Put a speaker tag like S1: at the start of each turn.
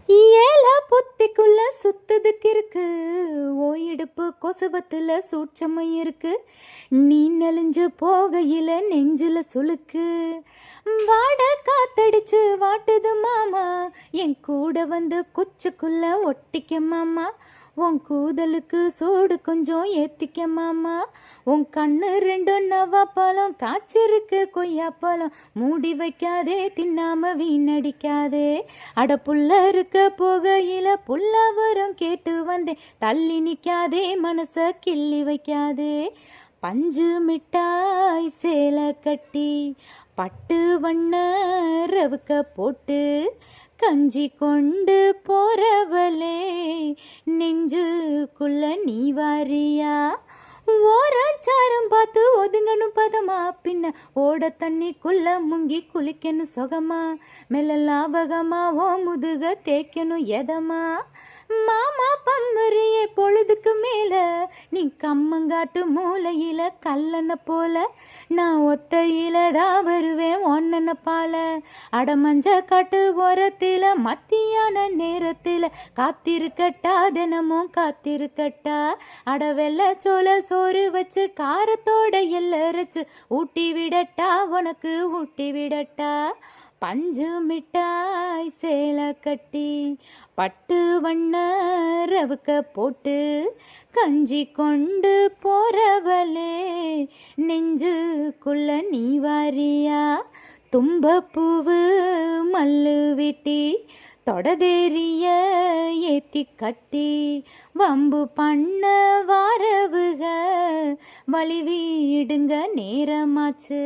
S1: ஏல புத்திக்குள்ள சுத்ததுக்கு இருக்கு, ஓ இடுப்பு கொசுவத்துல சூட்சமும் இருக்கு. நீ நெளிஞ்சு போகையில நெஞ்சில சுளுக்கு, வாட காத்தடிச்சு வாட்டுது மாமா, என் கூட வந்து குச்சுக்குள்ள ஒட்டிக்க மாமா. உன் கூதலுக்கு சூடு கொஞ்சம் ஏத்திக்க மாமா. உன் கண்ணு ரெண்டு நவாப்பழம் காய்ச்சிருக்கு கொய்யாப்பழம், மூடி வைக்காதே தின்னாம வீணடிக்காதே. அட புள்ள இருக்க போகையில புள்ள வரும் கேட்டு வந்தேன், தள்ளி நிக்காதே மனச கிள்ளி வைக்காதே. பஞ்சு மிட்டாய் சேலை கட்டி பட்டு வண்ண ரவுக்க போட்டு கஞ்சி கொண்டு போறவளே, நெஞ்சுக்குள்ள நீ வாரியா? ஓராச்சாரம் பார்த்து ஒதுங்கணும் பதமா, பின்ன ஓட தண்ணிக்குள்ள முங்கி குளிக்கணும் சொகமா. மெல்ல லாபகமா ஓ முதுக தேய்க்கணும் எதமா. மாமா பம்மறியே பொழுதுக்கு மேல நீ கம்மங்காட்டு மூலையில கல்லன போல, நான் ஒத்தையில தான் வருவேன் ஒன்னன பால. அடமஞ்ச காட்டு ஓரத்தில மத்தியான நேரத்தில காத்திருக்கட்டா, தினமும் காத்திருக்கட்டா. அட வெள்ள சோள சோறு வச்சு காரத்தோட எல்லரைச்சு ஊட்டி விடட்டா, உனக்கு ஊட்டி விடட்டா. பஞ்சு மிட்டாய் சேலை கட்டி பட்டு வண்ண ரவுக்க போட்டு கஞ்சி கொண்டு போறவளே, நெஞ்சுக்குள்ள நீ வாரியா? தும்பப்பூவு மல்லு விட்டி தொடதேரிய ஏத்தி கட்டி வம்பு பண்ண வாரவுக, வழி வீடுங்க நேரமாச்சு.